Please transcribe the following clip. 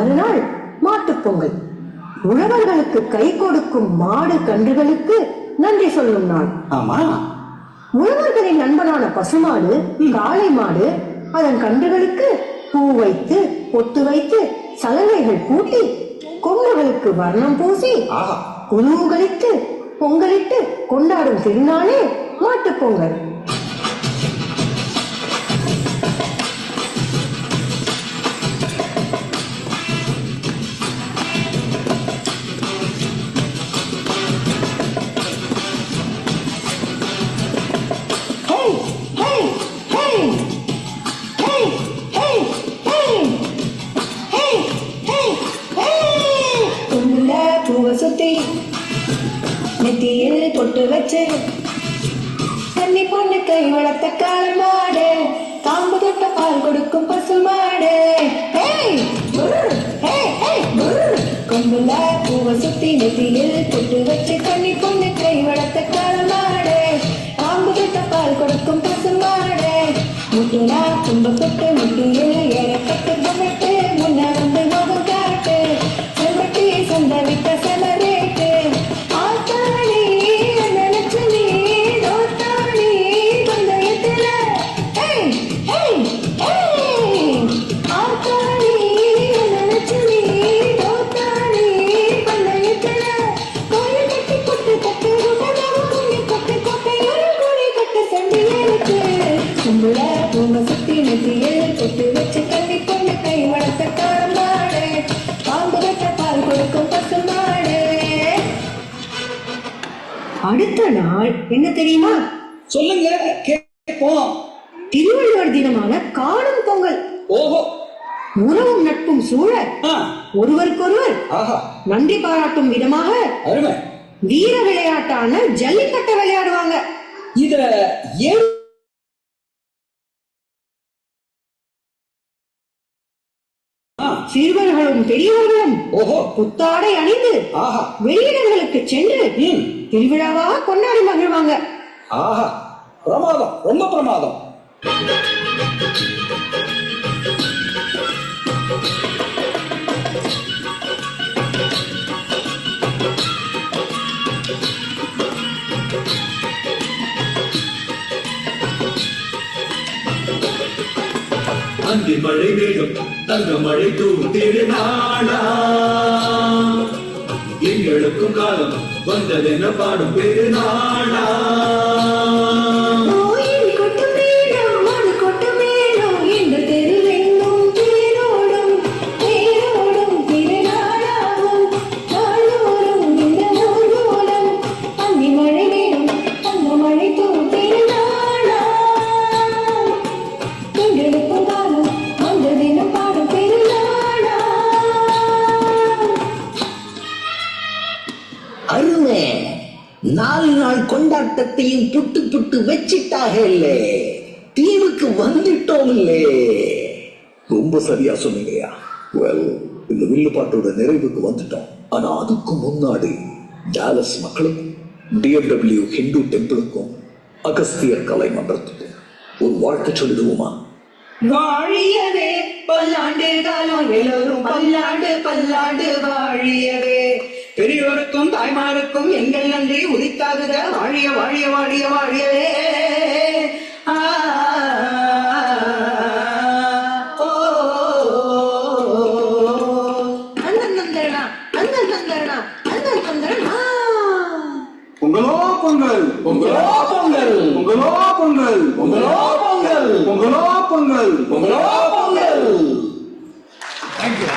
மறுநாள் மாட்டுப் பொங்கல். உழவர்களுக்கு கை கொடுக்கும் மாடு கன்றுகளுக்கு நன்றி சொல்லும் நாள். ஆமா, உழவர்களின் நண்பனான பசுமாடு, காளை மாடு அதன் கன்றுகளுக்கு பூ வைத்து, பொட்டு வைத்து, சலங்கைகள் பூட்டி, கொம்புகளுக்கு வர்ணம் பூசி, குலூகலிட்டு பொங்கலிட்டு கொண்டாடும் திருநாளே மாட்டுப் பொங்கல். சுத்தி நெத்தியில் பொட்டு வச்சு தண்ணி பொண்ணு கை வளர்த்த காளை மாடு, காம்பு தொட்ட பால் கொடுக்கும் பசு மாடு. கொம்புல பூவை சுத்தி நெத்தியில் பொட்டு வச்சு தண்ணி பொண்ணு கை வளர்த்த காளை மாடு, காம்பு தொட்ட பால் கொடுக்கும் பசு மாடு. முட்டுனா தும்ப தொட்டு முட்டியில் ஏறப்பட்டு பொம்மட்டு முன்ன வந்து முகம் காட்டு செம்பட்டி சொந்த விட்ட செலரேட்டு ஆத்தாடி நினைச்சனி தோத்தாடி பந்தயத்துல ஆத்தாடி நினைச்சனி தோத்தாடி பந்தயத்துல கோயில் கட்டி கொட்டு கட்டு குண்டு கொட்டு கொட்டையோடு கூடி கட்டு சண்டி எடுத்து கும்புல பூம சுத்தி நெத்தியில் பொட்டு வச்சு கண்ணி கொண்டு கை வளர்த்த காலமாடு, பாம்பு கட்ட பால் கொடுக்கும் பசு மாடு. அடுத்த நாள் என்ன தெரியுமா? சொல்லுங்க கேட்போம். திருவள்ளுவர் தினமான காணும் பொங்கல். ஓஹோ. உறவும் நட்பும் சூழ ஒருவருக்கொருவர் நன்றி பாராட்டும் விதமாக வீர விளையாட்டான ஜல்லிக்கட்டை விளையாடுவாங்க. இத ஏன் சிறுவர்களும் பெரியவர்களும் புத்தாடை அணிந்து வெளியிடங்களுக்கு சென்று திருவிழாவாக கொண்டாடி மகிழ்வாங்க. பிரமாதம், ரொம்ப பிரமாதம். அந்தி மழை வேகம் தங்க மழை தூவும் திருநாளா, எங்களுக்கும் காலம் வந்ததென பாடும் பெருநாளா. அருமை. 4 நாள் கொண்டாட்டத்தையும் புட்டு புட்டு வச்சிட்டாக இல்லே, தீவுக்கு வந்துட்டோம் இல்லே. ரொம்ப சரியா சொன்னீங்கயா. இந்த வில்லுப்பாட்டோட நிறைவுக்கு வந்துட்டோம். ஆனா அதுக்கு முன்னாடி டாலஸ் மக்களுக்கும் DFW ஹிந்து டெம்பிளுக்கும் அகஸ்தியர் கலை மன்றத்துக்கும் ஒரு வாழ்க்கை சொல்லிடுவோமா? வாழியவே பல்லாண்டு காலம் எல்லோரும் பல்லாண்டு பல்லாண்டு வாழியவே. பெரியோருக்கும் தாய்மாருக்கும் எங்கள் நன்றி உரித்தாகுத வாழிய வாழிய வாழிய வாழியவே. பொங்கலோ பொங்கல், பொங்கலோ பொங்கல், பொங்கலோ பொங்கல், பொங்கலோ பொங்கல், பொங்கலோ பொங்கல், பொங்கலோ பொங்கல். தேங்க்யூ.